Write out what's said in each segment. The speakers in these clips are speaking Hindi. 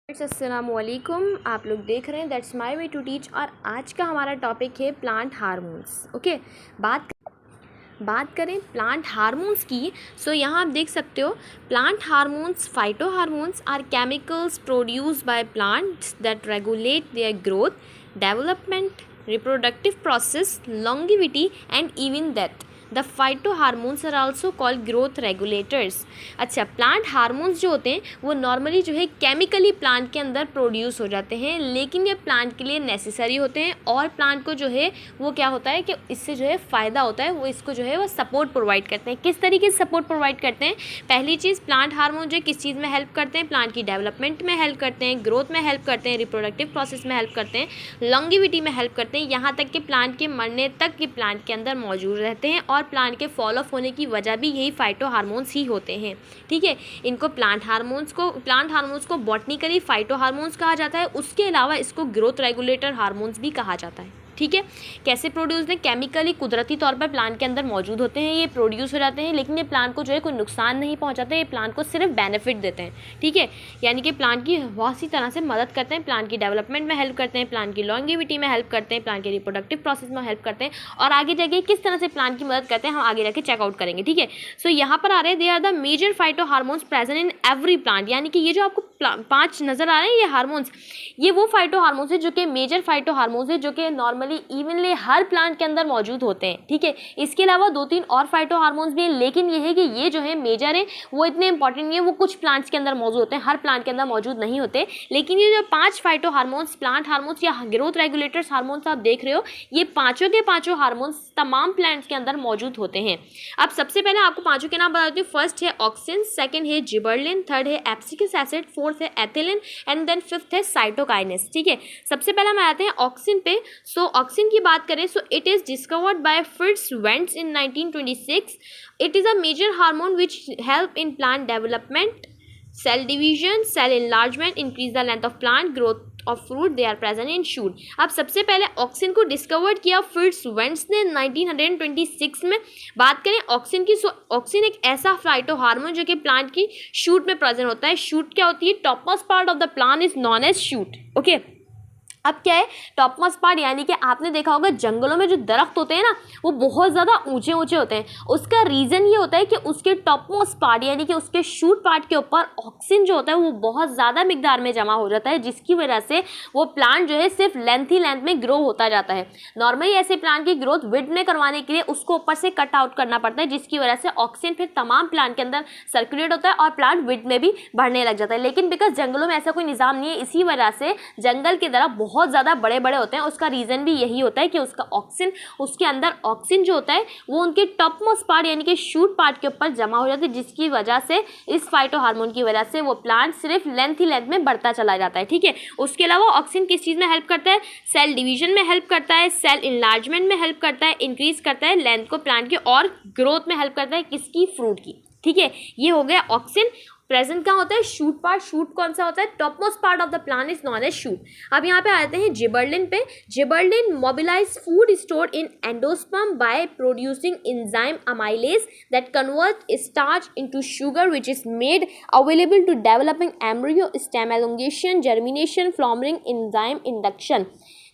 अस्सलामुअलैकुम। आप लोग देख रहे हैं that's my way to teach और आज का हमारा टॉपिक है प्लांट हार्मोन्स। ओके, बात करें प्लांट हार्मोन्स की। यहाँ आप देख सकते हो plant hormones, phyto hormones are chemicals produced by plants that regulate their growth, development, reproductive process, longevity and even death. The phyto hormones are also called growth regulators. अच्छा, प्लांट हार्मोन्स जो होते हैं वो नॉर्मली जो है केमिकली प्लांट के अंदर प्रोड्यूस हो जाते हैं, लेकिन ये प्लांट के लिए नेसेसरी होते हैं और प्लांट को जो है वो क्या होता है कि इससे जो है फ़ायदा होता है, वो इसको जो है वो सपोर्ट प्रोवाइड करते हैं। किस तरीके से सपोर्ट प्रोवाइड करते हैं? पहली चीज़, प्लांट हार्मोन जो है किस चीज़ में हेल्प करते हैं? प्लांट की डेवलपमेंट में हेल्प करते हैं, ग्रोथ में हेल्प करते हैं, रिप्रोडक्टिव प्रोसेस में हेल्प करते हैं, लॉन्गिविटी में हेल्प करते हैं, यहाँ तक कि प्लांट के मरने तक के प्लांट के अंदर मौजूद रहते हैं और प्लांट के फॉल ऑफ होने की वजह भी यही फाइटो हार्मोन्स ही होते हैं। ठीक है, इनको प्लांट हार्मोन्स को बॉटनिकली फाइटो हार्मोन्स कहा जाता है। उसके अलावा इसको ग्रोथ रेगुलेटर हार्मोन्स भी कहा जाता है। ठीक है, कैसे प्रोड्यूस हैं? केमिकली कुदरती तौर पर प्लांट के अंदर मौजूद होते हैं, ये प्रोड्यूस हो जाते हैं, लेकिन ये प्लांट को जो है कोई नुकसान नहीं पहुंचाते, ये प्लांट को सिर्फ बेनिफिट देते हैं। ठीक है, यानी कि प्लांट की बहुत सी तरह से मदद करते हैं, प्लांट की डेवलपमेंट में हेल्प करते हैं, प्लांट की लॉन्गिविटी में हेल्प करते हैं, प्लांट के रिप्रोडक्टिव प्रोसेस में हेल्प करते हैं और आगे जाके किस तरह से प्लांट की मदद करते हैं हम आगे जाके चेकआउट करेंगे। ठीक है, यहाँ पर आ रहे हैं they are the major phyto hormones present in every plant. यानी कि ये जो आपको 5 नजर आ रहे हैं ये हार्मोन्स, ये वो फाइटो हार्मोन्स है जो कि मेजर फाइटो हार्मोन्स है, जो कि नॉर्मली इवनली हर प्लांट के अंदर मौजूद होते हैं। ठीक है, इसके अलावा 2-3 और फाइटो हार्मोन्स भी हैं, लेकिन ये है कि ये जो है मेजर है, वो इतने इंपॉर्टेंट नहीं है, वो कुछ प्लांट्स के अंदर मौजूद होते हैं, हर प्लांट के अंदर मौजूद नहीं होते। लेकिन ये जो 5 फाइटो हार्मोन्स, प्लांट हार्मोन्स या ग्रोथ रेगुलेटर्स हार्मोन्स आप देख रहे हो, ये पांचों के पांचों हार्मोन्स तमाम प्लांट्स के अंदर मौजूद होते हैं। अब सबसे पहले आपको पांचों के नाम बता देती हूँ। फर्स्ट है ऑक्सिन, सेकंड है जिबरलिन, थर्ड है एब्सिक्स एसिड, फोर्थ है एथिलीन एंड देन फिफ्थ है साइटोकाइनेस। ठीक है, सबसे पहले हम आते हैं ऑक्सिन पे। ऑक्सिन की बात करें, it is discovered by Fritz Wents in 1926। It is a major hormone which help in plant development, cell division, cell enlargement, increase the length of plant growth of fruit, they are present in shoot। अब सबसे पहले ऑक्सिन को डिस्कवर्ड किया फ्रिट्ज वेंट्स ने 1926 में। बात करें ऑक्सिन की, ऑक्सिन एक ऐसा फाइटो हार्मोन जो कि प्लांट की शूट में प्रेजेंट होता है। शूट क्या होती है? Topmost part of the plant is known as shoot. Okay, अब क्या है टॉपमोस्ट पार्ट? यानी कि आपने देखा होगा जंगलों में जो दरख्त होते हैं ना, वो बहुत ज़्यादा ऊंचे ऊंचे होते हैं। उसका रीज़न ये होता है कि उसके टॉपमोस्ट पार्ट यानी कि उसके शूट पार्ट के ऊपर ऑक्सीजन जो होता है वो बहुत ज़्यादा मिकदार में जमा हो जाता है, जिसकी वजह से वो प्लांट जो है सिर्फ लेंथ ही लेंथ में ग्रो होता जाता है। नॉर्मली ऐसे प्लांट की ग्रोथ विड्थ में करवाने के लिए उसको ऊपर से कट आउट करना पड़ता है, जिसकी वजह से ऑक्सीजन फिर तमाम प्लांट के अंदर सर्कुलेट होता है और प्लांट विड्थ में भी बढ़ने लग जाता है। लेकिन बिकॉज जंगलों में ऐसा कोई निज़ाम नहीं है, इसी वजह से जंगल की तरह बहुत ज़्यादा बड़े बड़े होते हैं। उसका रीज़न भी यही होता है कि उसका ऑक्सीजन, उसके अंदर ऑक्सीजन जो होता है वो उनके टॉपमोस्ट पार्ट यानी कि शूट पार्ट के ऊपर जमा हो जाता है, जिसकी वजह से इस फाइटो हार्मोन की वजह से वो प्लांट सिर्फ लेंथ ही लेंथ में बढ़ता चला जाता है। ठीक है, उसके अलावा ऑक्सीजन किस चीज़ में हेल्प करता है? सेल डिवीजन में हेल्प करता है, सेल इनलार्जमेंट में हेल्प करता है, इंक्रीज करता है लेंथ को प्लांट की और ग्रोथ में हेल्प करता है किसकी? फ्रूट की। ठीक है, ये हो गया ऑक्सीजन। प्रेजेंट क्या होता है? Shoot part. शूट कौन सा होता है? Topmost part of the plant is known as shoot. अब यहाँ पे आते हैं जिबरलिन पे। Gibberellin mobilize food stored in endosperm by producing enzyme amylase that convert starch into sugar which is made available to developing embryo, stem elongation, germination, flowering, enzyme induction.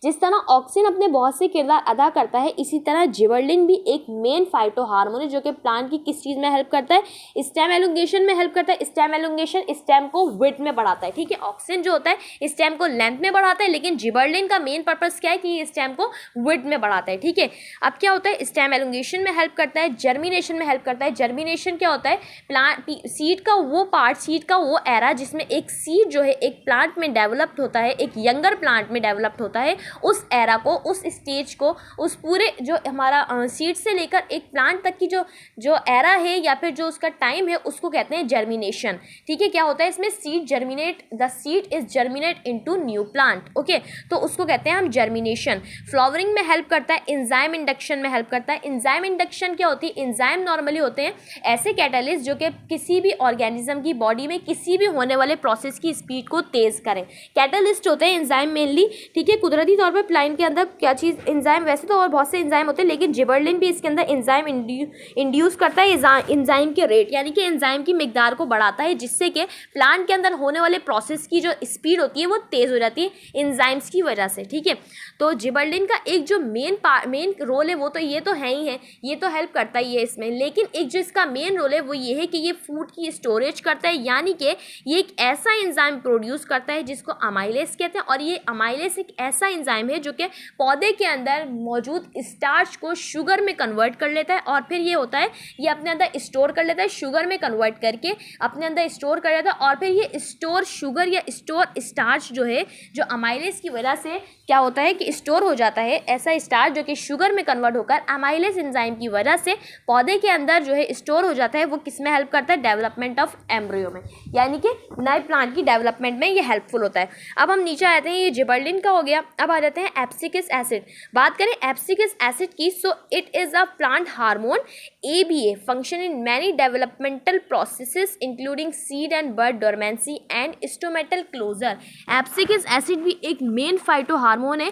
जिस तरह ऑक्सीजन अपने बहुत से किरदार अदा करता है, इसी तरह जिबरलिन भी एक मेन फाइटो हार्मोन है जो कि प्लांट की किस चीज़ में हेल्प करता है? स्टेम एलोंगेशन में हेल्प करता है। स्टेम एलोंगेशन स्टेम को विड्थ में बढ़ाता है। ठीक है, ऑक्सीजन जो होता है स्टेम को लेंथ में बढ़ाता है, लेकिन जिबरलिन का मेन पर्पस क्या है कि ये स्टेम को विड्थ में बढ़ाता है। ठीक है, अब क्या होता है? स्टेम एलोंगेशन में हेल्प करता है, जर्मिनेशन में हेल्प करता है। जर्मिनेशन क्या होता है? प्लांट सीड का वो पार्ट, सीड का वो एरा जिसमें एक सीड जो है एक प्लांट में डेवलप्ड होता है, एक यंगर प्लांट में डेवलप्ड होता है, उस एरा को, उस स्टेज को, उस पूरे जो हमारा सीड से लेकर एक प्लांट तक की जो एरा है या फिर जो उसका टाइम है, उसको कहते हैं जर्मिनेशन। ठीक है, क्या होता है इसमें? Seed germinate, the seed is germinate into new plant. Okay, तो उसको कहते हैं हम जर्मिनेशन। फ्लावरिंग में हेल्प करता है, एंजाइम इंडक्शन में हेल्प करता है। एंजाइम इंडक्शन क्या होती है? एंजाइम नॉर्मली होते हैं ऐसे कैटालिस्ट जो कि किसी भी ऑर्गेनिज्म की बॉडी में किसी भी होने वाले प्रोसेस की स्पीड को तेज करें। कैटालिस्ट होते हैं एंजाइम मेनली। ठीक है, कुदरती तौर पर प्लांट के अंदर क्या चीज़ एंजाइम, वैसे तो और बहुत से एंजाइम होते हैं लेकिन जिबरलिन भी इसके अंदर एंजाइम इंड्यूस करता है एंजाइम के रेट, यानी कि एंजाइम की मिकदार को बढ़ाता है, जिससे कि प्लांट के अंदर होने वाले प्रोसेस की जो स्पीड होती है वो तेज़ हो जाती है एंजाइम्स की वजह से। ठीक है, तो जिबरलिन का एक जो मेन रोल है वो तो ये तो है ही है, ये तो हेल्प करता ही है इसमें, लेकिन एक जो इसका मेन रोल है वो ये है कि ये फूड की स्टोरेज करता है, यानी कि ये एक ऐसा एंजाइम प्रोड्यूस करता है जिसको अमाइलेज कहते हैं। और ये अमाइलेज एक ऐसा एंजाइम है जो कि पौधे के अंदर मौजूद स्टार्च को शुगर में कन्वर्ट कर लेता है, और फिर ये होता है ये अपने अंदर स्टोर कर लेता है, शुगर में कन्वर्ट करके अपने अंदर स्टोर कर लेता है, और फिर ये स्टोर शुगर या स्टोर स्टार्च जो है, जो अमाइलेज की वजह से क्या होता है कि स्टोर हो जाता है, ऐसा स्टार्च जो कि शुगर में कन्वर्ट होकर अमाइलेज एंजाइम की वजह से पौधे के अंदर जो है स्टोर हो जाता है, वो किस में हेल्प करता है, डेवलपमेंट ऑफ एम्ब्रियो में, यानी कि नए प्लांट की डेवलपमेंट में ये हेल्पफुल होता है। अब हम नीचे आते हैं, ये जिबरलिन का हो गया। अब आ जाते हैं एब्सिकस एसिड। बात करें एब्सिकस एसिड की, so it is a plant hormone ABA function in many developmental processes including seed and bird dormancy and stomatal closure. Abscisic acid भी एक मेन फाइटो हार्मोन है,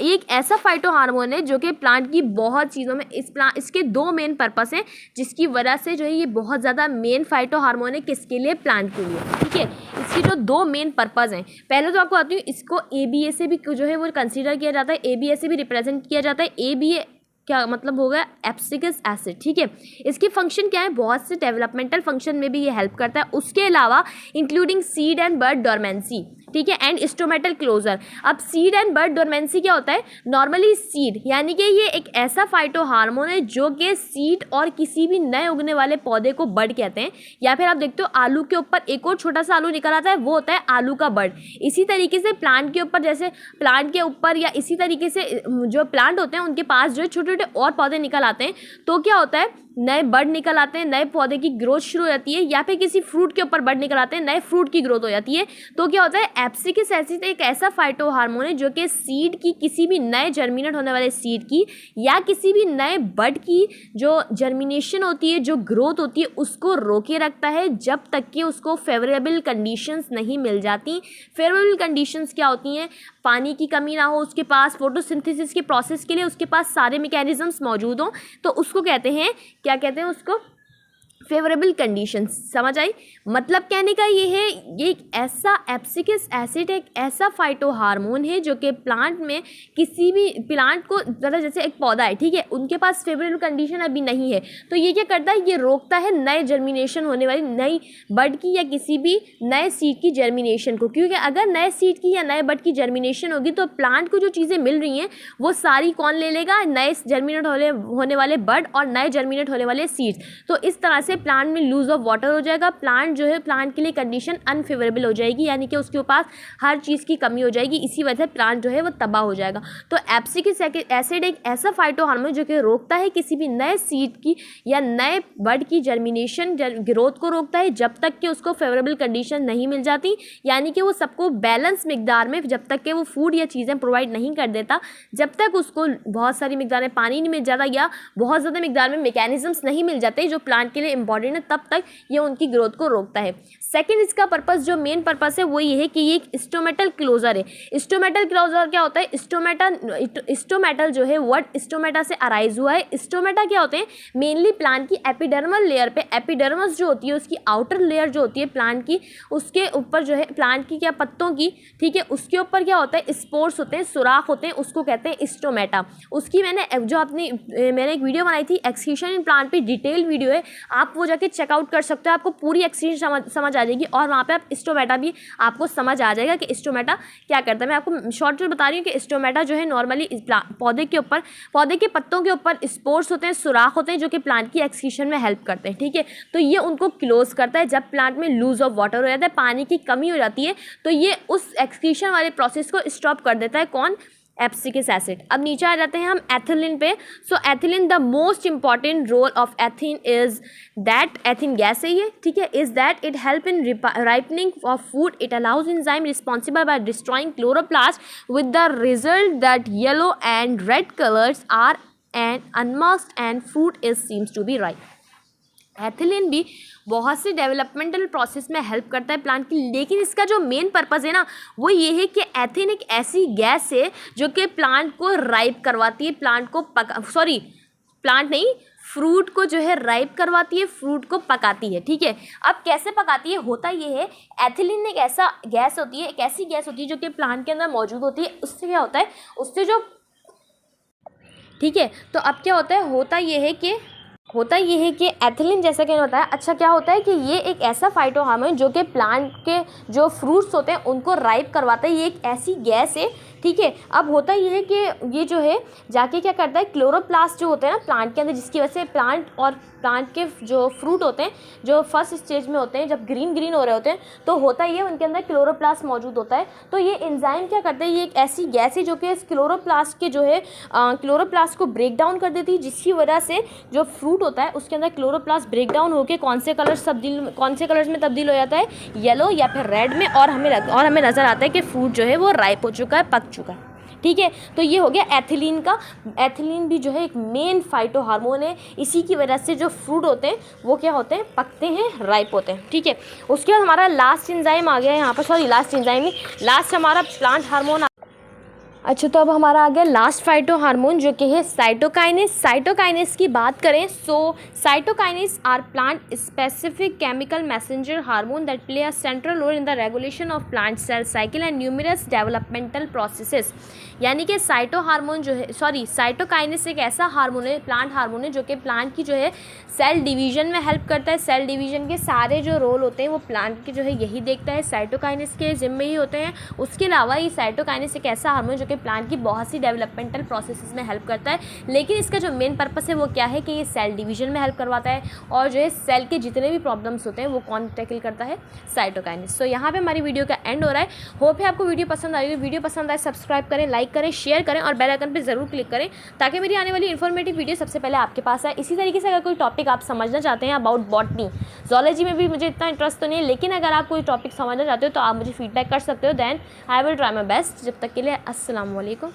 एक ऐसा फाइटो हार्मोन है जो कि प्लांट की बहुत चीज़ों में इसके दो मेन पर्पस हैं, जिसकी वजह से जो है ये बहुत ज़्यादा मेन फाइटो हार्मोन है किसके लिए, प्लांट के लिए। ठीक है, इसके जो दो मेन पर्पस हैं, पहले तो आपको आती हूँ, इसको ABA से भी जो है वो कंसीडर किया जाता है, ABA से भी रिप्रेजेंट किया जाता है। ABA क्या मतलब होगा, एब्सिकस एसिड। ठीक है, इसकी फंक्शन क्या है, बहुत से डेवलपमेंटल फंक्शन में भी ये हेल्प करता है, उसके अलावा including seed and bird dormancy. ठीक है, एंड स्टोमेटल क्लोजर। अब सीड एंड बर्ड डोरमेंसी क्या होता है, नॉर्मली सीड यानी कि ये एक ऐसा फाइटो हार्मोन है जो कि सीड और किसी भी नए उगने वाले पौधे को बर्ड कहते हैं, या फिर आप देखते हो आलू के ऊपर एक और छोटा सा आलू निकल आता है, वो होता है आलू का बर्ड। इसी तरीके से प्लांट के ऊपर, जैसे प्लांट के ऊपर या इसी तरीके से जो प्लांट होते हैं उनके पास जो छोटे छोटे और पौधे निकल आते हैं, तो क्या होता है, नए बर्ड निकल आते हैं, नए पौधे की ग्रोथ शुरू हो जाती है, या फिर किसी फ्रूट के ऊपर बर्ड निकल आते हैं, नए फ्रूट की ग्रोथ हो जाती है। तो क्या होता है, एब्सिकस एसिड एक ऐसा फाइटो हार्मोन है जो कि सीड की, किसी भी नए जर्मिनेट होने वाले सीड की या किसी भी नए बर्ड की जो जर्मिनेशन होती है, जो ग्रोथ होती है, उसको रोके रखता है जब तक कि उसको फेवरेबल कंडीशंस नहीं मिल जाती। फेवरेबल कंडीशंस क्या होती हैं, पानी की कमी ना हो उसके पास, फोटोसिंथेसिस के प्रोसेस के लिए उसके पास सारे मैकेनिज्म्स मौजूद हों, तो उसको कहते हैं, क्या कहते हैं उसको, फेवरेबल कंडीशंस। समझ आई, मतलब कहने का ये है, ये एक ऐसा एब्सिकस एसिड एक ऐसा फाइटो हार्मोन है जो कि प्लांट में, किसी भी प्लांट को, ज़्यादा जैसे एक पौधा है, ठीक है, उनके पास फेवरेबल कंडीशन अभी नहीं है, तो ये क्या करता है, ये रोकता है नए जर्मिनेशन होने वाली नई बर्ड की या किसी भी नए सीड की जर्मिनेशन को, क्योंकि अगर नए सीड की या नए बर्ड की जर्मिनेशन होगी तो प्लांट को जो चीज़ें मिल रही हैं वो सारी कौन ले लेगा, नए जर्मिनेट होने वाले बर्ड और नए जर्मिनेट होने वाले सीड्स। तो इस तरह से प्लांट में लूज ऑफ वाटर हो जाएगा, प्लांट जो है, प्लांट के लिए कंडीशन अनफेवरेबल हो जाएगी, यानी कि उसके पास हर चीज़ की कमी हो जाएगी, इसी वजह से प्लांट जो है वो तबाह हो जाएगा। तो एब्सिकस एसिड एक ऐसा फाइटो हार्मोन जो कि रोकता है किसी भी नए सीड की या नए बर्ड की जर्मिनेशन, ग्रोथ को रोकता है जब तक कि उसको फेवरेबल कंडीशन नहीं मिल जाती, यानी कि वो सबको बैलेंस मिकदार में, जब तक कि वो फूड या चीज़ें प्रोवाइड नहीं कर देता, जब तक उसको बहुत सारी मिकदार में पानी नहीं मिल जाता या बहुत ज़्यादा मिकदार में मैकेनिज्म्स नहीं मिल जाते जो प्लांट के लिए इंपॉर्टेंट है, तब तक ये उनकी ग्रोथ को रोकता है। सेकंड, इसका पर्पस, जो मेन पर्पस है वो ये है कि ये एक स्टोमेटल क्लोजर है। स्टोमेटल क्लोजर क्या होता है, स्टोमेटल जो है वर्ड स्टोमेटा से अराइज हुआ है। स्टोमेटा क्या होते हैं, मेनली प्लांट की एपिडर्मल लेयर पे, एपिडर्मस जो होती है उसकी आउटर लेयर जो होती है प्लांट की, उसके ऊपर जो है प्लांट की क्या, पत्तों की, ठीक है, उसके ऊपर क्या होता है, स्पोर्स होते हैं, सुराख होते हैं, उसको कहते हैं स्टोमेटा। उसकी मैंने एक वीडियो बनाई थी एक्सक्रीशन इन प्लांट पे, डिटेल वीडियो है, आप वो जाके चेकआउट कर सकते हो, आपको पूरी एक्सक्रीशन समझ आ जाएगी, और वहाँ पे आप स्टोमेटा भी आपको समझ आ जाएगा कि स्टोमेटा क्या करता है। मैं आपको शॉर्ट में बता रही हूँ कि स्टोमेटा जो है नॉर्मली पौधे के ऊपर, पौधे के पत्तों के ऊपर स्पोर्स होते हैं, सुराख होते हैं, जो कि प्लांट की एक्सक्रीशन में हेल्प करते हैं। ठीक है, तो ये उनको क्लोज करता है जब प्लांट में लूज ऑफ वाटर हो जाता है, पानी की कमी हो जाती है, तो ये उस एक्सक्रीशन वाले प्रोसेस को स्टॉप कर देता है। कौन, एब्सिकस एसिड। अब नीचे आ जाते हैं हम एथिलीन पे। So ethylene, the most important role of ethene is that, ethene gas है ये, ठीक है, is that it help in ripening of food, it allows enzyme responsible by destroying chloroplast with the result that yellow and red colours are and unmasked and fruit is seems to be ripe. Ethylene भी बहुत से डेवलपमेंटल प्रोसेस में हेल्प करता है प्लांट की, लेकिन इसका जो मेन पर्पज़ है ना वो ये है कि एथिलीन एक ऐसी गैस है जो कि प्लांट को राइप करवाती है, फ्रूट को जो है राइप करवाती है, फ्रूट को पकाती है। ठीक है, अब कैसे पकाती है, होता ये है एथिलीन एक ऐसा गैस होती है, एक ऐसी गैस होती है जो कि प्लांट के अंदर मौजूद होती है। उससे क्या होता है, उससे जो ठीक है, तो अब क्या होता ये है कि एथिलीन जैसा क्या होता है, अच्छा क्या होता है कि ये एक ऐसा फाइटोहार्मोन जो कि प्लांट के जो फ्रूट्स होते हैं उनको राइप करवाता है। ये एक ऐसी गैस है। ठीक है, अब होता ये है कि ये जो है जाके क्या करता है, क्लोरोप्लास्ट जो होते हैं ना प्लांट के अंदर, जिसकी वजह से प्लांट के जो फ्रूट होते हैं जो फर्स्ट स्टेज में होते हैं, जब ग्रीन हो रहे होते हैं, तो होता ये उनके अंदर क्लोरोप्लास्ट मौजूद होता है। तो ये एंजाइम क्या करता है, ये एक ऐसी गैस है जो कि इस क्लोरोप्लास्ट के जो है क्लोरोप्लास्ट को ब्रेक डाउन कर देती है, जिसकी वजह से जो फ्रूट होता है उसके अंदर क्लोरोप्लास्ट ब्रेक डाउन होकर कौन से कलर्स में तब्दील हो जाता है, येलो या फिर रेड में, और हमें नज़र आता है कि फ्रूट जो है वो राइप हो चुका है, पक चुका है। ठीक है, तो ये हो गया एथिलीन का। एथिलीन भी जो है एक मेन फाइटोहार्मोन है, इसी की वजह से जो फ्रूट होते हैं वो क्या होते हैं, पकते हैं, राइप होते हैं। ठीक है, उसके बाद हमारा लास्ट एंजाइम आ गया यहाँ पर, लास्ट हमारा प्लांट हार्मोन। अच्छा, तो अब हमारा आ गया लास्ट फाइटोहार्मोन जो कि है साइटोकाइनेस की बात करें, so cytokinins are plant specific chemical messenger hormone that play a central role in the regulation of plant cell cycle and numerous developmental processes. यानी कि साइटोकाइनेस एक ऐसा हार्मोन है, प्लांट हार्मोन है, जो कि प्लांट की जो है सेल डिवीजन में हेल्प करता है। सेल डिवीजन के सारे जो रोल होते हैं वो प्लांट के जो है यही देखता है, साइटोकाइनेस के जिम्मे ही होते हैं। उसके अलावा ये साइटोकाइनेस एक ऐसा हार्मोन जो कि प्लांट की बहुत सी डेवलपमेंटल प्रोसेसेस में हेल्प करता है, लेकिन इसका जो मेन पर्पस है वो क्या है कि ये सेल डिवीजन में हेल्प करवाता है, और जो है सेल के जितने भी प्रॉब्लम्स होते हैं वो कौन टैकल करता है, साइटोकाइनेस। तो यहाँ पे हमारी वीडियो का एंड हो रहा है। होप है आपको वीडियो पसंद आई। वीडियो पसंद आए सब्सक्राइब करें, लाइक करें, शेयर करें और बेल आइकन पर जरूर क्लिक करें, ताकि मेरी आने वाली इन्फॉर्मेटिव वीडियो सबसे पहले आपके पास आए। इसी तरीके से अगर कोई टॉपिक आप समझना चाहते हैं अबाउट बॉटनी, ज़ूलॉजी में भी मुझे इतना इंटरेस्ट तो नहीं है, लेकिन अगर आप कोई टॉपिक समझना चाहते हो तो आप मुझे फीडबैक कर सकते हो, then I will try my best. जब तक के लिए अस्सलाम वालेकुम।